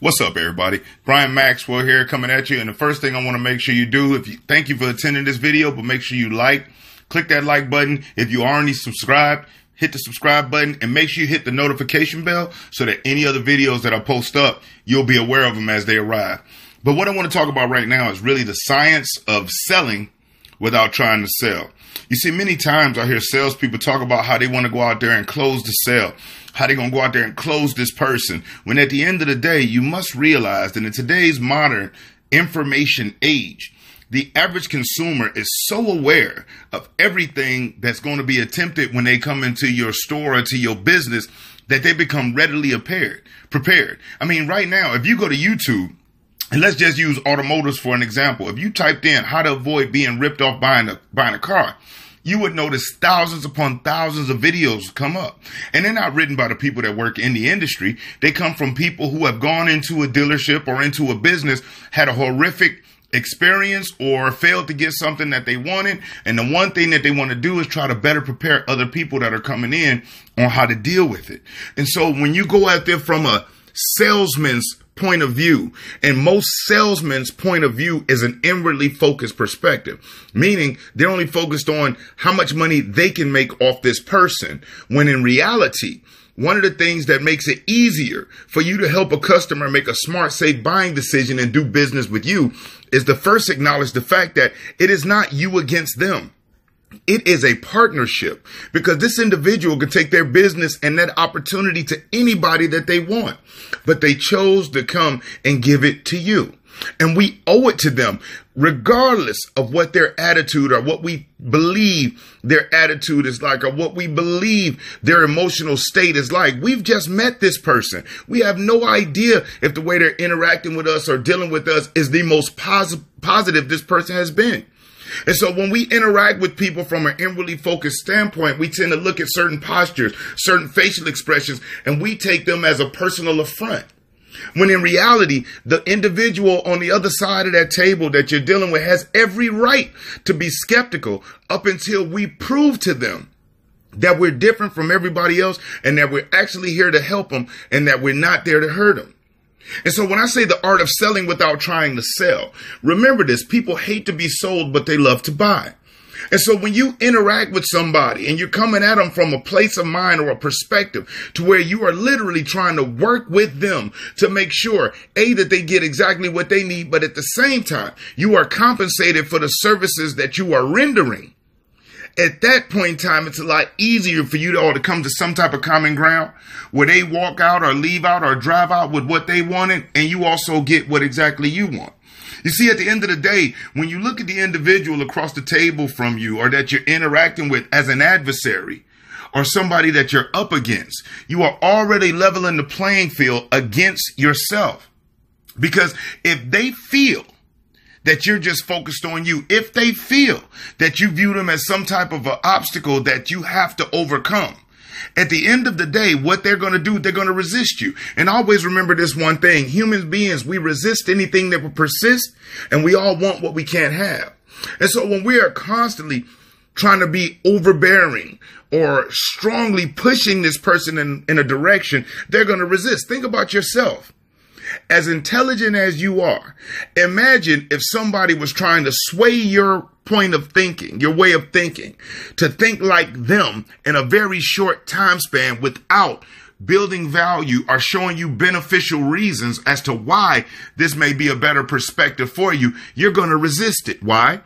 What's up, everybody? Brian Maxwell here, coming at you. And the first thing I want to make sure you do, thank you for attending this video, but make sure you click that like button. If you already subscribed, hit the subscribe button and make sure you hit the notification bell so that any other videos that I post up, you'll be aware of them as they arrive. But what I want to talk about right now is really the science of selling without trying to sell. You see, many times I hear salespeople talk about how they want to go out there and close the sale, how they're going to go out there and close this person. When at the end of the day, you must realize that in today's modern information age, the average consumer is so aware of everything that's going to be attempted when they come into your store or to your business that they become readily prepared. I mean, right now, if you go to YouTube, and let's just use automotives for an example. If you typed in how to avoid being ripped off buying a car, you would notice thousands upon thousands of videos come up. And they're not written by the people that work in the industry. They come from people who have gone into a dealership or into a business, had a horrific experience or failed to get something that they wanted. And the one thing that they want to do is try to better prepare other people that are coming in on how to deal with it. And so when you go out there from a salesman's point of view, and most salesmen's point of view is an inwardly focused perspective, meaning they're only focused on how much money they can make off this person, when in reality, one of the things that makes it easier for you to help a customer make a smart, safe buying decision and do business with you is to first acknowledge the fact that it is not you against them. It is a partnership, because this individual can take their business and that opportunity to anybody that they want, but they chose to come and give it to you. And we owe it to them, regardless of what their attitude or what we believe their attitude is like, or what we believe their emotional state is like. We've just met this person. We have no idea if the way they're interacting with us or dealing with us is the most positive this person has been. And so when we interact with people from an inwardly focused standpoint, we tend to look at certain postures, certain facial expressions, and we take them as a personal affront. When in reality, the individual on the other side of that table that you're dealing with has every right to be skeptical up until we prove to them that we're different from everybody else and that we're actually here to help them and that we're not there to hurt them. And so when I say the art of selling without trying to sell, remember this: people hate to be sold, but they love to buy. And so when you interact with somebody and you're coming at them from a place of mind or a perspective to where you are literally trying to work with them to make sure, A, that they get exactly what they need, but at the same time, you are compensated for the services that you are rendering. At that point in time, it's a lot easier for you all to come to some type of common ground where they walk out or leave out or drive out with what they wanted, and you also get what exactly you want. You see, at the end of the day, when you look at the individual across the table from you or that you're interacting with as an adversary or somebody that you're up against, you are already leveling the playing field against yourself. Because if they feel that you're just focused on you, if they feel that you view them as some type of an obstacle that you have to overcome, at the end of the day, what they're going to do, they're going to resist you. And always remember this one thing: human beings, we resist anything that will persist, and we all want what we can't have. And so when we are constantly trying to be overbearing or strongly pushing this person in a direction, they're going to resist. Think about yourself. As intelligent as you are, imagine if somebody was trying to sway your point of thinking, your way of thinking, to think like them in a very short time span without building value or showing you beneficial reasons as to why this may be a better perspective for you. You're going to resist it. Why?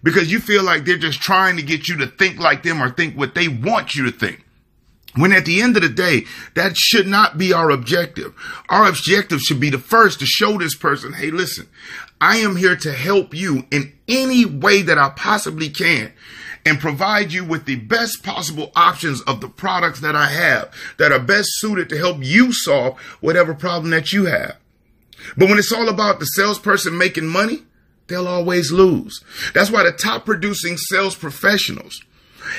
Because you feel like they're just trying to get you to think like them or think what they want you to think. When at the end of the day, that should not be our objective. Our objective should be the first to show this person, hey, listen, I am here to help you in any way that I possibly can and provide you with the best possible options of the products that I have that are best suited to help you solve whatever problem that you have. But when it's all about the salesperson making money, they'll always lose. That's why the top producing sales professionals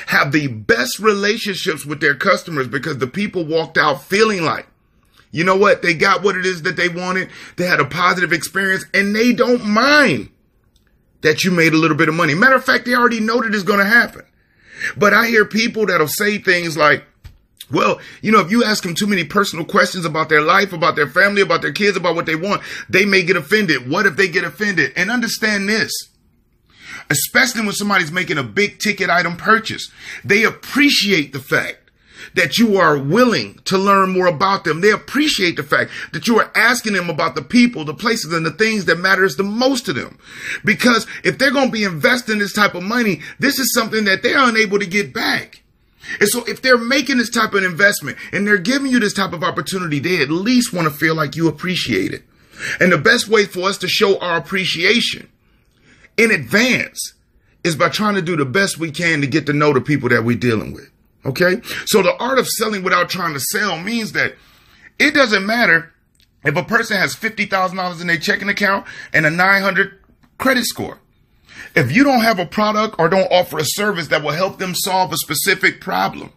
have the best relationships with their customers, because the people walked out feeling like, you know what, they got what it is that they wanted. They had a positive experience, and they don't mind that you made a little bit of money. Matter of fact, they already know that it's going to happen. But I hear people that'll say things like, Well, if you ask them too many personal questions about their life, about their family, about their kids, about what they want, they may get offended. What if they get offended? And understand this, especially when somebody's making a big ticket item purchase, they appreciate the fact that you are willing to learn more about them. They appreciate the fact that you are asking them about the people, the places, and the things that matters the most to them. Because if they're going to be investing this type of money, this is something that they're unable to get back. And so if they're making this type of investment and they're giving you this type of opportunity, they at least want to feel like you appreciate it. And the best way for us to show our appreciation in advance is by trying to do the best we can to get to know the people that we're dealing with. Okay? So the art of selling without trying to sell means that it doesn't matter if a person has $50,000 in their checking account and a 900 credit score. If you don't have a product or don't offer a service that will help them solve a specific problem,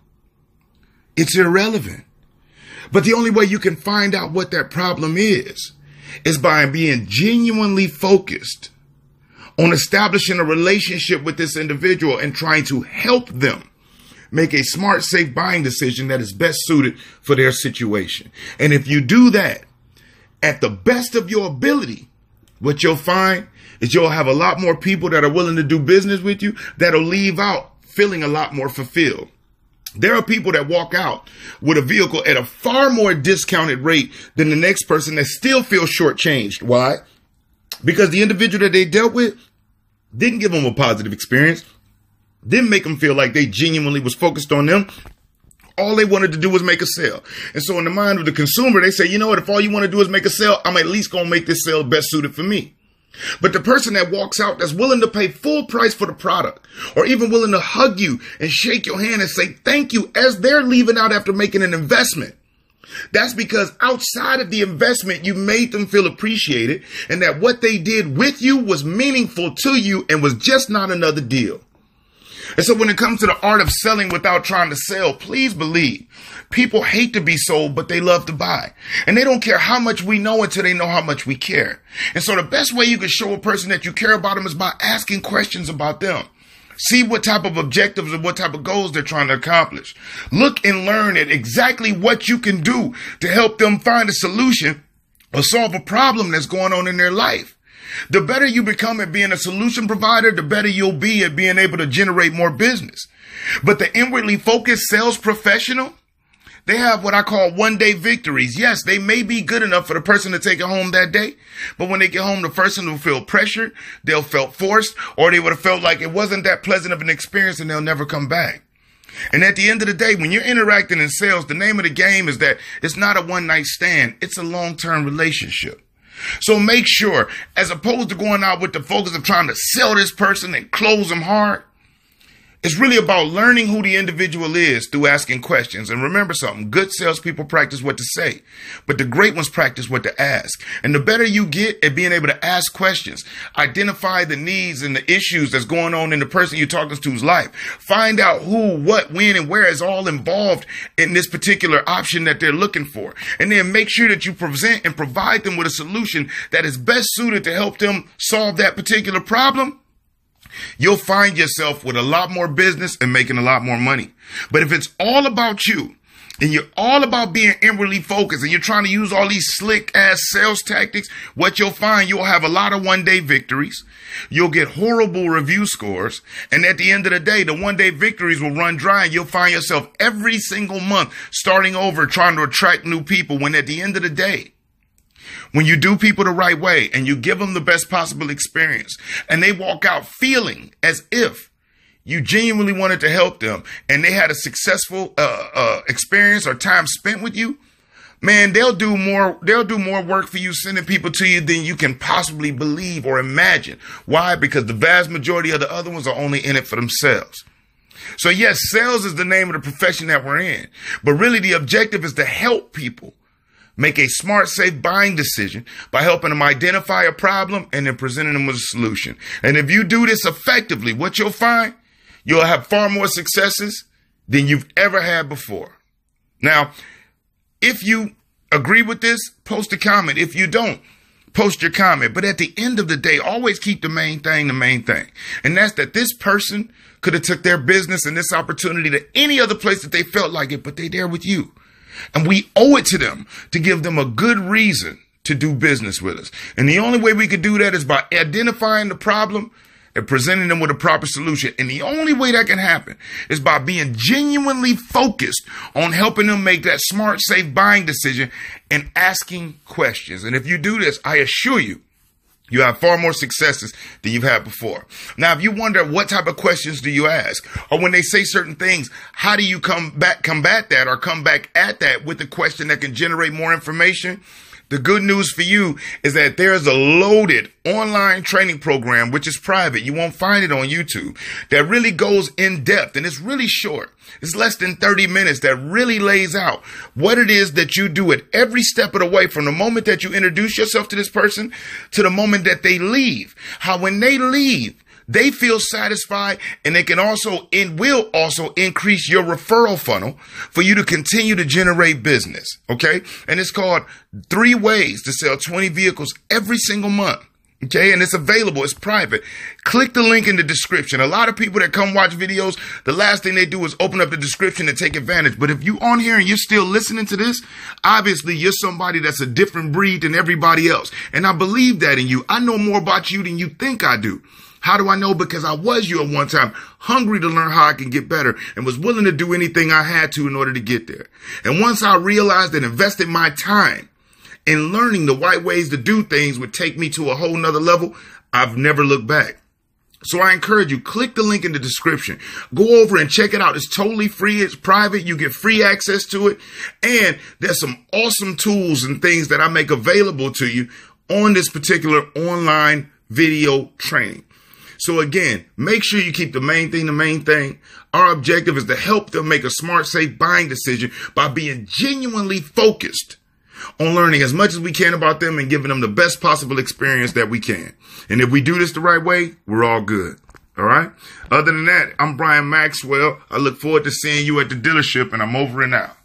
it's irrelevant. But the only way you can find out what that problem is by being genuinely focused on establishing a relationship with this individual and trying to help them make a smart, safe buying decision that is best suited for their situation. And if you do that at the best of your ability, what you'll find is you'll have a lot more people that are willing to do business with you that'll leave out feeling a lot more fulfilled. There are people that walk out with a vehicle at a far more discounted rate than the next person that still feels shortchanged. Why? Because the individual that they dealt with didn't give them a positive experience, didn't make them feel like they genuinely was focused on them. All they wanted to do was make a sale. And so in the mind of the consumer, they say, you know what, if all you want to do is make a sale, I'm at least going to make this sale best suited for me. But the person that walks out that's willing to pay full price for the product, or even willing to hug you and shake your hand and say thank you as they're leaving out after making an investment, that's because outside of the investment, you made them feel appreciated and that what they did with you was meaningful to you and was just not another deal. And so when it comes to the art of selling without trying to sell, please believe people hate to be sold, but they love to buy. And they don't care how much we know until they know how much we care. And so the best way you can show a person that you care about them is by asking questions about them. See what type of objectives and what type of goals they're trying to accomplish. Look and learn at exactly what you can do to help them find a solution or solve a problem that's going on in their life. The better you become at being a solution provider, the better you'll be at being able to generate more business. But the inwardly focused sales professional, they have what I call one-day victories. Yes, they may be good enough for the person to take it home that day, but when they get home, the person will feel pressured, they'll felt forced, or they would have felt like it wasn't that pleasant of an experience and they'll never come back. And at the end of the day, when you're interacting in sales, the name of the game is that it's not a one-night stand. It's a long-term relationship. So make sure, as opposed to going out with the focus of trying to sell this person and close them hard, it's really about learning who the individual is through asking questions. And remember something, good salespeople practice what to say, but the great ones practice what to ask. And the better you get at being able to ask questions, identify the needs and the issues that's going on in the person you're talking to's life, find out who, what, when, and where is all involved in this particular option that they're looking for. And then make sure that you present and provide them with a solution that is best suited to help them solve that particular problem. You'll find yourself with a lot more business and making a lot more money. But if it's all about you and you're all about being inwardly focused and you're trying to use all these slick ass sales tactics, what you'll find, you'll have a lot of one-day victories. You'll get horrible review scores. And at the end of the day, the one-day victories will run dry and you'll find yourself every single month starting over trying to attract new people, when at the end of the day, when you do people the right way and you give them the best possible experience and they walk out feeling as if you genuinely wanted to help them and they had a successful experience or time spent with you, man, they'll do more work for you sending people to you than you can possibly believe or imagine. Why? Because the vast majority of the other ones are only in it for themselves. So yes, sales is the name of the profession that we're in, but really the objective is to help people make a smart, safe buying decision by helping them identify a problem and then presenting them with a solution. And if you do this effectively, what you'll find, you'll have far more successes than you've ever had before. Now, if you agree with this, post a comment. If you don't, post your comment. But at the end of the day, always keep the main thing the main thing. And that's that this person could have took their business and this opportunity to any other place that they felt like it, but they there with you. And we owe it to them to give them a good reason to do business with us. And the only way we could do that is by identifying the problem and presenting them with a proper solution. And the only way that can happen is by being genuinely focused on helping them make that smart, safe buying decision and asking questions. And if you do this, I assure you, you have far more successes than you've had before. Now, if you wonder what type of questions do you ask, or when they say certain things, how do you combat that or come back at that with a question that can generate more information? The good news for you is that there's a loaded online training program, which is private. You won't find it on YouTube, that really goes in depth, and it's really short. It's less than 30 minutes that really lays out what it is that you do at every step of the way, from the moment that you introduce yourself to this person to the moment that they leave. How when they leave, they feel satisfied, and they can also will also increase your referral funnel for you to continue to generate business. Okay. And it's called 3 Ways to Sell 20 Vehicles Every Single Month. Okay. And it's available. It's private. Click the link in the description. A lot of people that come watch videos, the last thing they do is open up the description and take advantage. But if you on here and you're still listening to this, obviously you're somebody that's a different breed than everybody else. And I believe that in you. I know more about you than you think I do. How do I know? Because I was you at one time, hungry to learn how I can get better, and was willing to do anything I had to in order to get there. And once I realized and invested my time in learning the right ways to do things would take me to a whole nother level, I've never looked back. So I encourage you, click the link in the description. Go over and check it out. It's totally free. It's private. You get free access to it. And there's some awesome tools and things that I make available to you on this particular online video training. So again, make sure you keep the main thing the main thing. Our objective is to help them make a smart, safe buying decision by being genuinely focused on learning as much as we can about them and giving them the best possible experience that we can. And if we do this the right way, we're all good. All right. Other than that, I'm Brian Maxwell. I look forward to seeing you at the dealership, and I'm over and out.